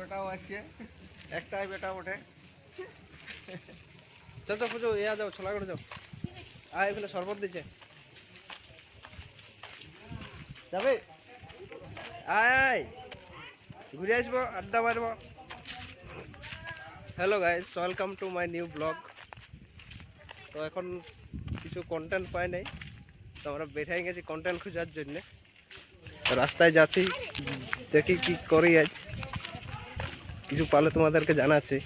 বেটাও আসছে, একটাই বেটা ওঠে। চল তো পুজো ইয়া যাও, ছোলা করে যাও। আয় এখানে শরবত দিচ্ছে, যাবে? আয় আয়, ঘুরে আসবো, আড্ডা মারবো। Hello guys, welcome to my new blog. তো এখন কিছু কন্টেন্ট পাই নাই, তো আমরা বেঠাই গেছি কন্টেন্ট খোঁজার জন্য। রাস্তায় যাচ্ছি, দেখি কি করি আজ। কিছু পালে তোমাদেরকে জানাচ্ছি,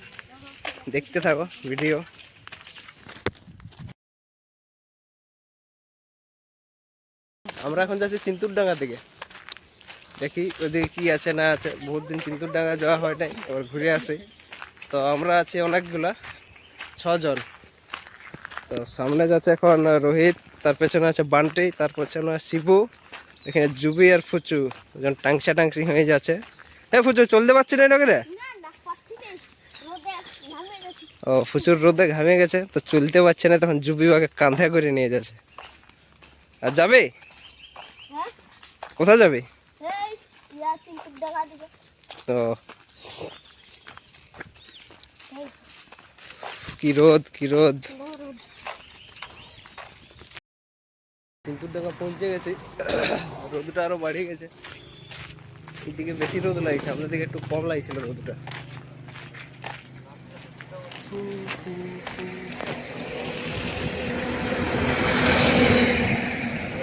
দেখতে থাকো ভিডিও। আমরা এখন যাচ্ছি চিন্তুরডাঙ্গা দিকে, দেখি ওদিকে কি আছে না আছে। বহুত দিন চিন্তুরডাঙ্গা যাওয়া হয় নাই, এবার ঘুরে আসি। তো আমরা আছি অনেকগুলা, 6 জন। তো সামনে যাচ্ছে এখন রোহিত, তার পেছনে আছে বান্টি, তার পেছনে আছে শিবু, এখানে জুবি আর ফুচু, যখন টাংসা টাংসি হয়ে যাচ্ছে। হ্যাঁ ফুচু, চলতে পারছি না নগরে। ও ফুচুর রোদে ঘামে গেছে, তো চলতে পারছে না, তখন জুবি ওকে কাঁধে করে নিয়ে যাচ্ছে। আর যাবে কোথায় যাবে? তো কি রোদ, কি রোদ। চিন্তুরডাঙ্গা পৌঁছে গেছি, রোদটা আরো বাড়িয়ে গেছে। এদিকে বেশি রোদ লাগছে, আমাদের দিকে একটু কম লাগছিল রোদটা।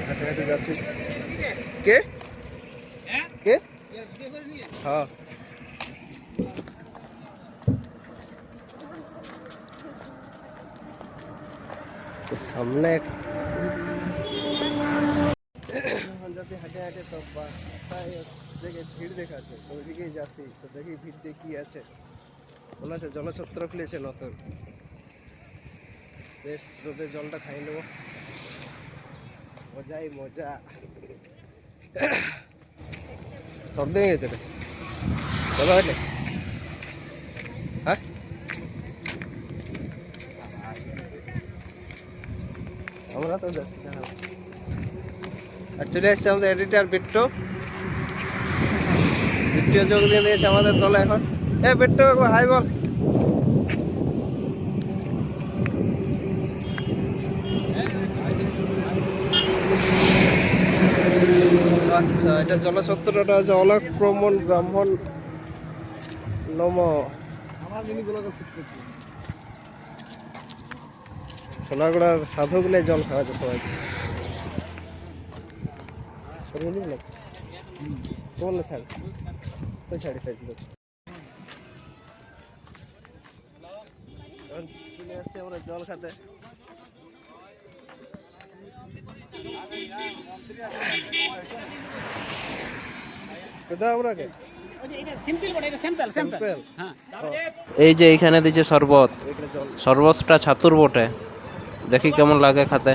হাঁটে হাঁটে যাচ্ছি। কে কে? হ্যাঁ তো সামনে যাচ্ছি হাঁটে হাঁটে, তো বাসায় দেখে ভিড় দেখাচ্ছে, তো ওইদিকেই যাচ্ছি। তো দেখি ভিড় দিয়ে কি আছে। মনে আছে জলছত্র খুলেছে নতুন, বেশ রোদে জলটা খাই নেবো, মজাই মজা। সর্দি হয়ে গেছে রে, চলো হয়নি। হ্যাঁ আমরা তো যাচ্ছি। আর চলে আসছে আমাদের এডিটার বিট্টু, বিট্টু যোগ দিয়ে দিয়েছে আমাদের দলে এখন। এ বিট্টু হাই বল। আচ্ছা, এটা জলছত্রটা আছে অলোক প্রমণ ব্রাহ্মণ নম। সোনাগড়ার সাধুগুলো জল খাওয়াচ্ছে সবাইকে। চলে আসছে আমরা জল খাতে। এই যে এইখানে দিচ্ছে শরবত, শরবতটা ছাতুর বটে, দেখি কেমন লাগে খাতে।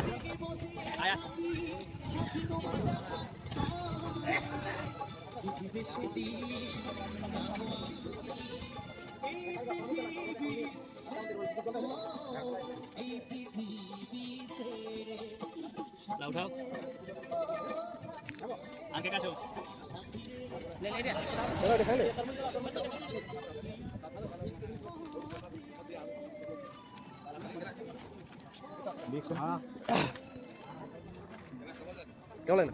কেমন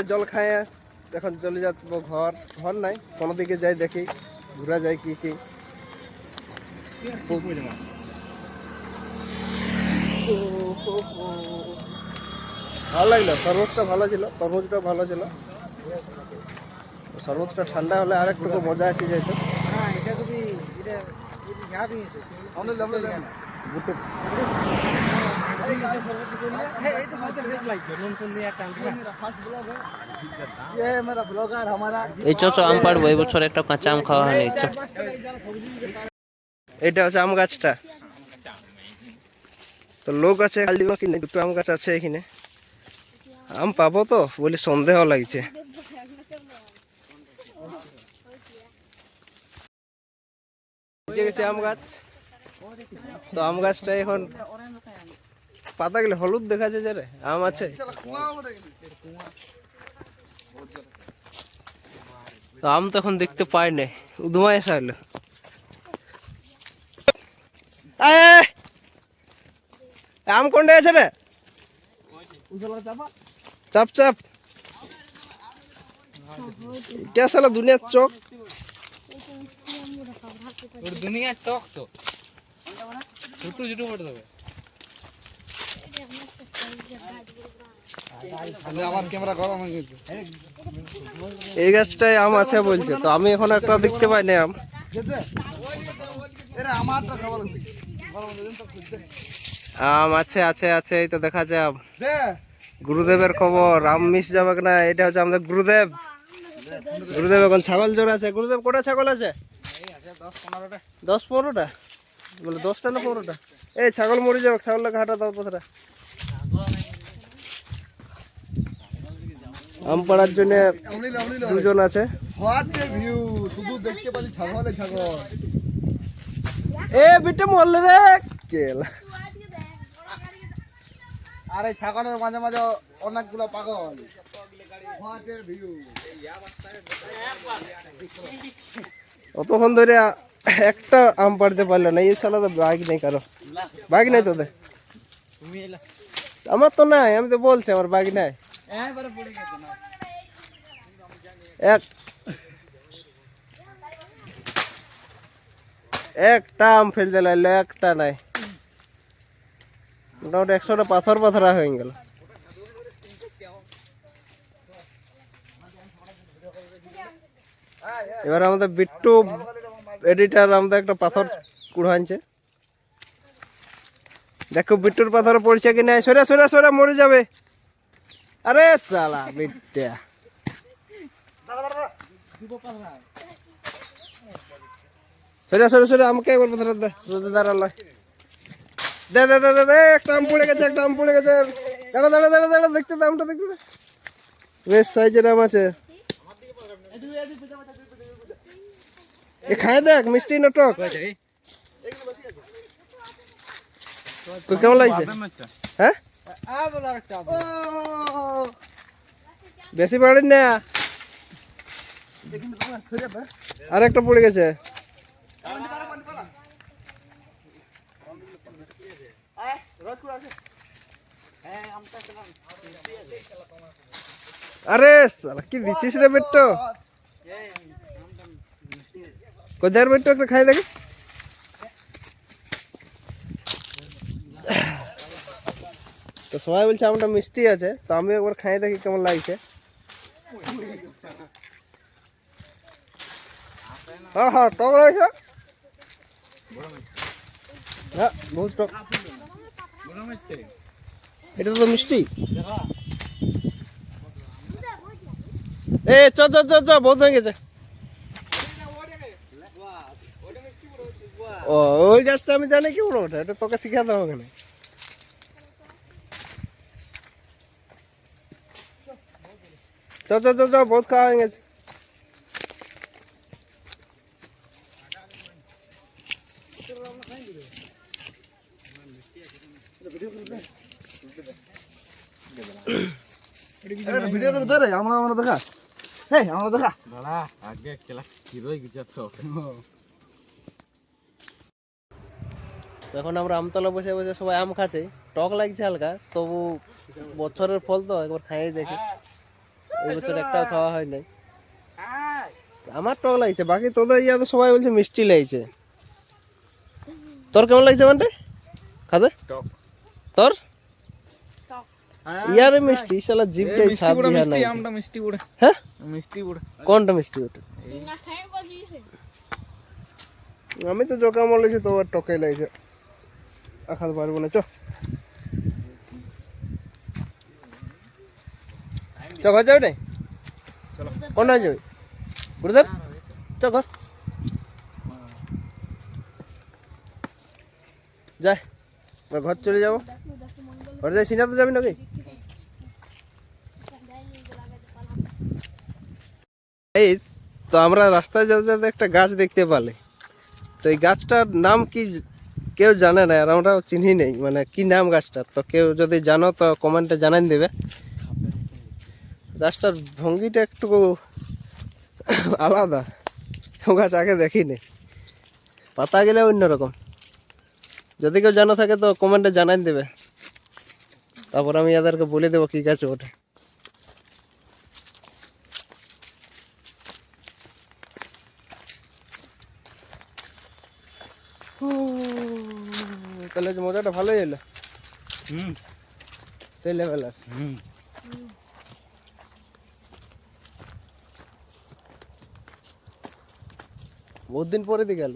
জল খায়, এখন চলে যাবো ঘর। ঘর নাই, কোনো দিকে যাই দেখি, ঘুরা যায় কি কি। ভালো লাগলো, শরবতটা ভালো ছিল, তরমুজটা ভালো ছিল। শরবতটা ঠান্ডা হলে আর একটু মজা আসে যেত। এই চ আম পাড়বো, এই বছর একটা কাঁচা আম খাওয়া হয়নি। চ। এটা হচ্ছে আম গাছটা। তো লোক আছে খালি কিনে, দুটো আম গাছ আছে এখানে। আম পাবো তো বলে সন্দেহ লাগছে। গেছে আম গাছ। তো আম গাছটা এখন পাতা গেলে হলুদ দেখাচ্ছে যে রে, আম আছে। তো আম তো এখন দেখতে পাই নাই, ধোঁয়া এসে হলো। আম কোনটা আছে রে? চাপ চাপ এটা সালা দুনিয়ার চোখ। দুনিয়ার টক তো ছোট ছোট বড় দেবে। আমার ক্যামেরা গরম হয়ে গেছে। এই গাছটায় আম আছে বলছে, তো আমি এখন একটা দেখতে পাই না আম। আম আছে আছে আছে, এই তো দেখা যায় আম। গুরুদেবের খবর, আম মিস যাবে না। এটা হচ্ছে আমাদের গুরুদেব। গুরুদেব এখন ছাগল জোর আছে। গুরুদেব কটা ছাগল আছে? 10-15টা বলে 10টা না 15টা? এই ছাগল মরে যাবে, ছাগলটাকে হাঁটা দাও কথাটা। আম পাড়ার জন্য দুজন আছে। শুধু দেখতে পাচ্ছি ছাগল ছাগল। এ বিটে মরলে রে কেলা। আর এই ছাগলের মাঝে মাঝে অনেকগুলো পাগল। অতক্ষণ ধরে একটা আম পাড়তে পারলো না। এই সালা তো বাইক নেই, কারো বাইক নাই তোদের? আমার তো নাই, আমি তো বলছি আমার বাইক নাই। একটা আম ফেলতে লাগলো, একটা নাই। মোটামুটি 100টা পাথর পাথরা হয়ে গেল। এবার আমাদের বিট্টু এডিটার আমাদের একটা পাথর কুড়াইছে। দেখো বিট্টুর পাথর পড়ছে কি নাই। সরে সরে সরে, মরে যাবে। আরে সালা বিট্টা, সরে সরে সরে, আমাকে একবার পাথর দে। দাঁড়াল দে দে দে দে। একটা আম পড়ে গেছে, একটা আম পড়ে গেছে। দাঁড়া দাঁড়া দাঁড়া দাঁড়া, দেখতে দে আমটা, দেখতে দে। বেশ সাইজের আম আছে। এ খায় দেখ, মিষ্টি না টক? তো কেমন লাগছে? হ্যাঁ বেশি বাড়ি না, আর একটা পড়ে গেছে। আরে সালা কি দিছিস রে বেট্টো? কোথায় বেট্টো, একটা খাই দেখে। তো সবাই বলছে আমটা মিষ্টি আছে, তো আমি একবার খাই দেখি কেমন লাগছে। হ্যাঁ হ্যাঁ, টক লাগছে। হ্যাঁ বহুত টক। এটা তো মিষ্টি। এ চ চ চ চ, বহুত হয়ে গেছে। ও ওই গাছটা আমি জানি কি ওটা, এটা তোকে শিখাতে হবে না। চ চ চ চ, বহুত খাওয়া হয়ে গেছে। ভিডিও করে দে রে, আমরা আমরা দেখা। হ্যাঁ আমরা দেখা। দাঁড়া আগে খেলা হিরোই কিছু তো। এখন আমরা আমতলা বসে বসে সবাই আম খাচ্ছি। টক লাগছে হালকা, তবু বছরের ফল তো একবার খাই দেখি। এই বছর একটাও খাওয়া হয় নাই। আমার টক লাগছে, বাকি তোদের ইয়া তো সবাই বলছে মিষ্টি লাগছে। তোর কেমন লাগছে মানে খাতে? টক। তোর ইয়ারে মিষ্টি, শালা জিভটাই স্বাদ দিয়া নাই। আমটা মিষ্টি পুরো। হ্যাঁ মিষ্টি পুরো। কোনটা মিষ্টি ওটা? আমি তো জোকা মলেছি, তো আর টকে লাগছে। আখাতে পারবো না, চ চ ঘর যাবে না, কোন যাবে গুরুদেব, চ ঘর যাই, আমরা ঘর চলে যাবো। ঘর যাই, সিনাতে যাবি নাকি? তো আমরা রাস্তায় যেতে যেতে একটা গাছ দেখতে পালে, তো এই গাছটার নাম কি কেউ জানে না, আর আমরাও চিনি নেই, মানে কি নাম গাছটার। তো কেউ যদি জানো তো কমেন্টে জানাই দেবে। গাছটার ভঙ্গিটা একটু আলাদা, ও গাছ আগে দেখিনি, পাতা গেলে অন্যরকম। যদি কেউ জানা থাকে তো কমেন্টে জানাই দেবে, তারপর আমি এদেরকে বলে দেবো কি গাছ ওটা। তাহলে যে মজাটা ভালোই এলো, সেই লেভেলের। বহুত দিন পরে দিয়ে গেল,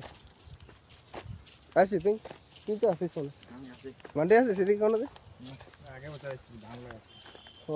আসি তুই, তুই তো আসিস, মান্ডি আসিস এদিকে কোনো দিন? আগে বছর ধান লাগাচ্ছি। ও